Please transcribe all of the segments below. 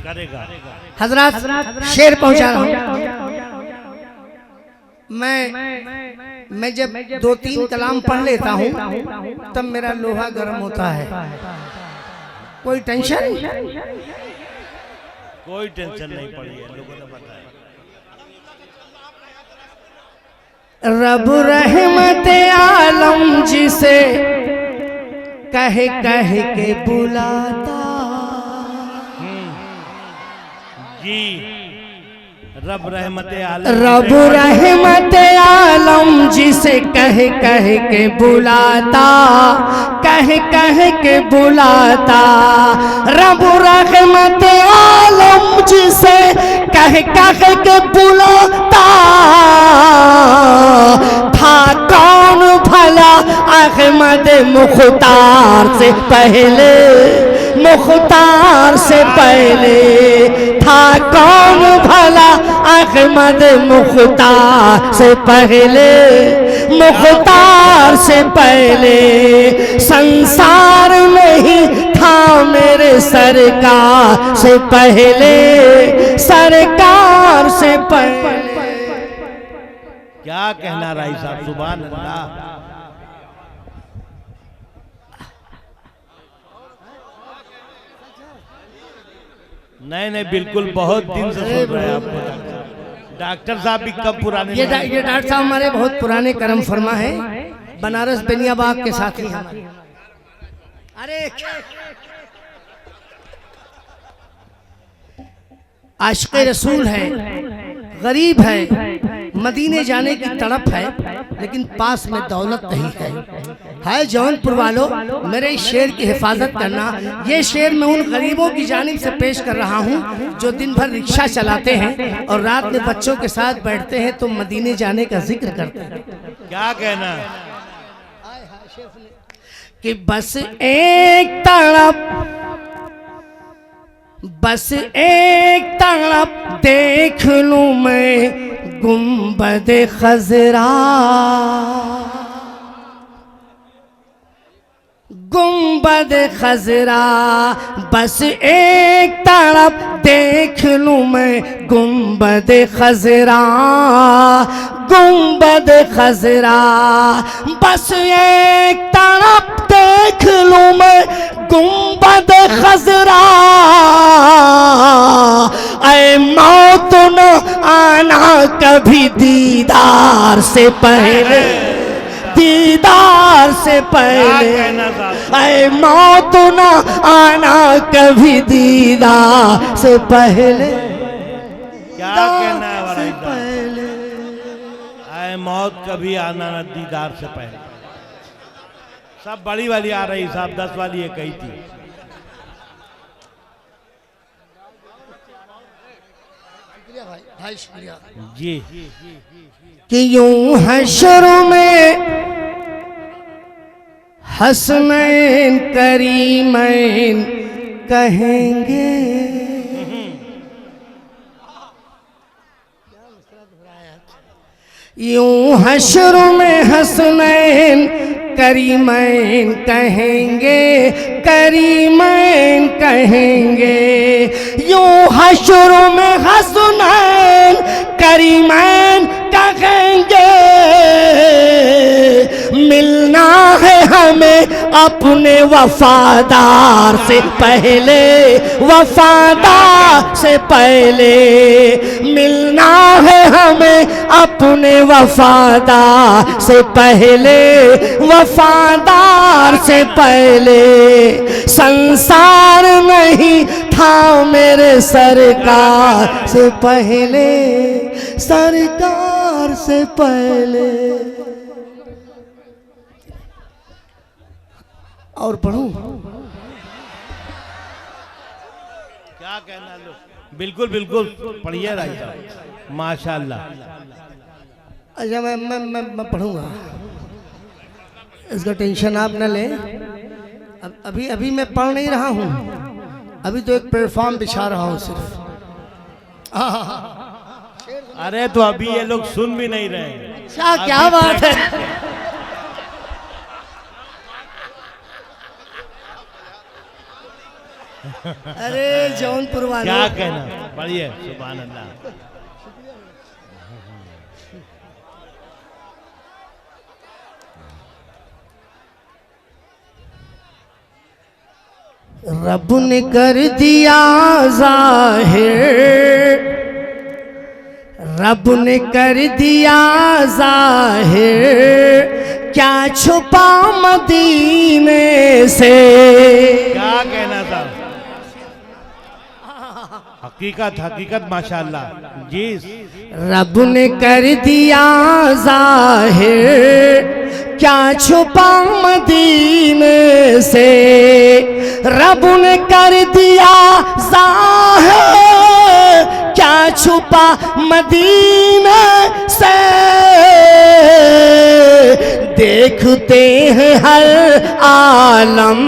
करेगा। हजरत शेर पहुंचा रहा हूं। मैं जब 2-3 कलाम पढ़ लेता हूं तब मेरा लोहा गर्म होता है। कोई टेंशन कोई टेंशन नहीं पड़ी है, लोगों ने बताया। रब रहमत आलम जिसे कह कह के बुलाता। जी रब रहमत आलम, रब रहमत आलम जिसे कह कह के बुलाता, कह कह के बुलाता। रब रहमत आलम जिसे कह कह के बुलाता। था कौन भला अहमद मुख्तार से पहले, मुख्तार से पहले था कौन भला अहमद मुख्तार से पहले, मुख्तार से पहले संसार में ही था मेरे सरकार से पहले, सरकार से पहले। क्या कहना राई साहब, सुभान अल्लाह। नहीं बिल्कुल, बहुत दिन से सुन रहे हैं आपको। डॉक्टर साहब भी कब पुराने, ये डॉक्टर साहब हमारे बहुत पुराने करम फरमा है, बनारस बेनियाबाग के साथी हमारे। अरे आशिक़े रसूल है, गरीब है, मदीने जाने की तड़प है, लेकिन पास में दौलत नहीं है। जौनपुर वालों, मेरे इस शेर की हिफाजत करना। ये शेर मैं उन गरीबों की जानिब से पेश कर रहा हूँ जो दिन भर रिक्शा चलाते हैं और रात में बच्चों के साथ बैठते हैं तो मदीने जाने का जिक्र करते हैं। क्या कहना कि बस एक तड़प, बस एक तड़प देख लूं मैं गुंबद खजरा, गुंबद खजरा। बस एक तड़प देख लूं मैं गुंबद खजरा, गुंबद खजरा। बस एक तड़प देख लूं मैं गुंबद खजरा। ऐ मौत न आना कभी दीदार से पहले, दीदार से पहले। ऐ मौत न आना कभी दीदार से पहले, क्या कहना है से पहले। ऐ मौत कभी आना न दीदार से पहले। सब बड़ी वाली आ रही साहब, 10 वाली एक ही थी। भाई शुक्रिया जी। कि यूं हश्र में हसनैन करीमैन कहेंगे। यूं हश्र में हसनैन करीमैन कहेंगे, करीमैन कहेंगे। यूं हश्र में हसनैन करीमैन कहेंगे। मिलना है हमें अपने वफादार से पहले, वफादार से पहले। मिलना है हमें अपने वफादार से पहले, वफादार से पहले। संसार नहीं था मेरे सरकार से पहले, सरकार से पहले। और पढ़ूं? क्या कहना लो? बिल्कुल बिल्कुल पढ़िए राय साहब, माशाल्लाह। अच्छा मैं पढ़ूंगा, इसका टेंशन आप न लें। अभी मैं पढ़ नहीं रहा हूँ, अभी तो एक प्लेटफॉर्म बिछा रहा हूँ सिर्फ। अरे तो अभी ये लोग सुन भी नहीं रहे। अच्छा क्या बात है। अरे जौनपुर वालों, क्या कहना, बढ़िया, सुभान अल्लाह। रब ने कर दिया जाहिर, रब ने कर दिया जाहिर, क्या छुपा मदीने से। क्या कहना था, हकीकत हकीकत माशाअल्लाह जी। रब ने कर दिया जाहिर, क्या छुपा मदीने से। रब ने कर दिया जाहिर, क्या छुपा मदीने से। देखते हैं हर आलम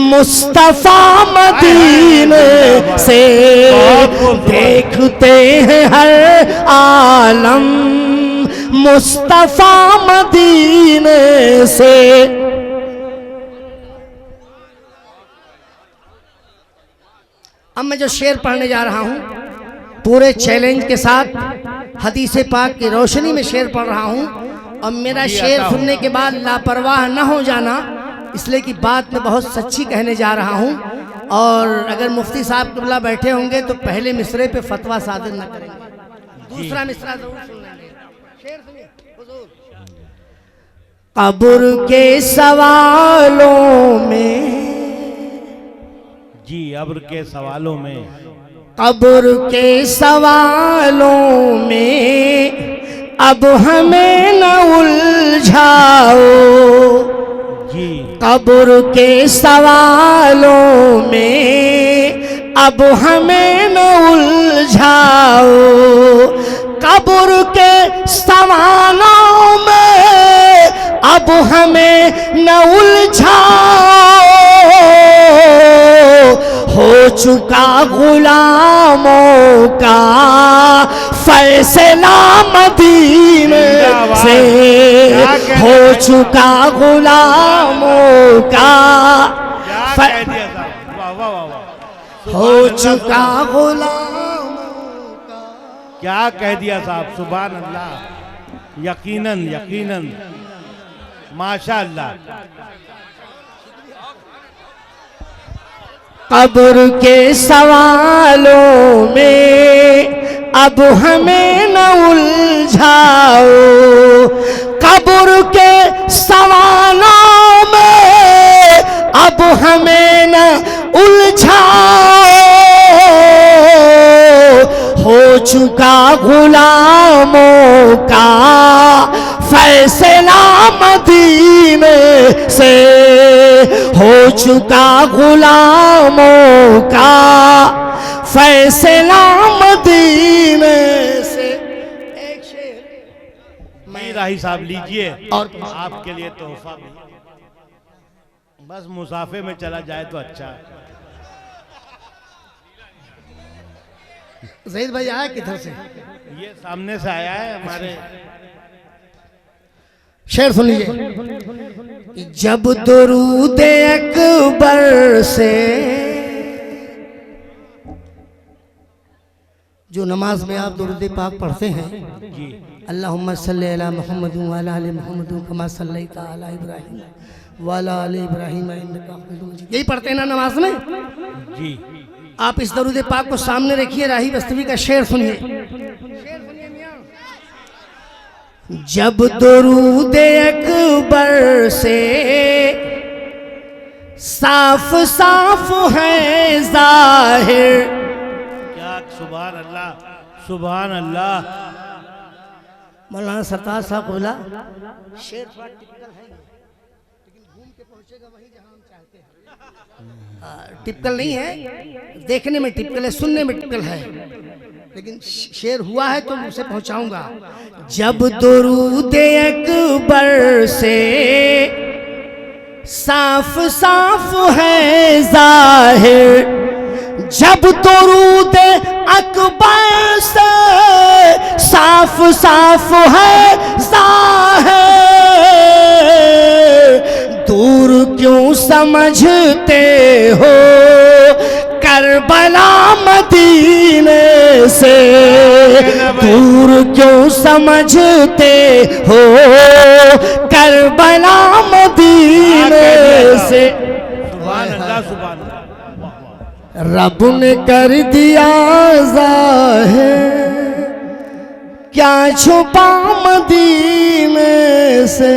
मुस्तफा मदीने से। देखते हैं हर आलम मुस्तफा मदीने से। अब मैं जो शेर पढ़ने जा रहा हूं, पूरे चैलेंज के साथ हदीस पाक की रोशनी में शेर पढ़ रहा हूं। और मेरा शेर सुनने के बाद लापरवाह न हो जाना, इसलिए कि बात मैं बहुत सच्ची कहने जा रहा हूं। और अगर मुफ्ती साहब किबला बैठे होंगे तो पहले मिसरे पे फतवा सादिर न करेंगे, दूसरा मिसरा जरूर सुन लेंगे। शेर सुनिए हुजूर। कब्र के सवालों में जी, अब्र के सवालों में, कब्र के सवालों में अब हमें न उलझाओ। जी, कब्र के सवालों में अब हमें न उलझाओ। कब्र के सवालों में अब हमें न उलझाओ। हो चुका गुलामों का फैसला मदीने से। हो चुका गुलामों का हो चुका गुलामों का। क्या कह दिया साहब, सुभान अल्लाह, यकीनन यकीनन माशाअल्लाह। कब्र के सवालों में अब हमें न उलझाओ। कब्र के सवालों में अब हमें न उलझाओ। हो चुका गुलामों का फैसला मदीने से। हो चुका गुलामों का फैसला मदीने से। एक शेर मैं राही साहब लीजिए, और आपके लिए तोहफा भी। बस मुसाफे में चला जाए तो अच्छा है। ज़हीद भाई आया किधर से? ये सामने से आया है हमारे। शेर सुन लीजिए। जब दुरूद अकबर से, जो नमाज में आप दुरूद पाक पढ़ते हैं, जी, अल्लाहुम्मा सल्ली अला मुहम्मद व अला आलि मुहम्मद कमा सल्लैता अला इब्राहीम व अला आलि इब्राहीम इन्नका हमीदुम मजीद। यही पढ़ते हैं ना नमाज में जी। आप। इस दरूद पाक को सामने रखिए, राही बस्तवी का शेर सुनिए। जब दुरूद अकबर से साफ साफ है जाहिर। क्या, सुभान अल्लाह, सुभान अल्लाह। मौलाना सरताज साहब बोला शेर टिपिकल है, लेकिन घूम के पहुंचेगा वहीं जहां हम चाहते हैं। टिपिकल नहीं है, देखने में टिपिकल है, सुनने में टिपिकल है, लेकिन शेर हुआ है तो उसे पहुंचाऊंगा। जब दुरूद अकबर से साफ साफ है जाहिर। जब दुरूद अकबर से साफ साफ है जाहिर। दूर क्यों समझते हो करबला मदीने से, दूर क्यों समझते हो करबला मदीने से। सुभान अल्लाह सुभान अल्लाह। रब ने कर दिया ज़ाहिर क्या छुपा मदीने से।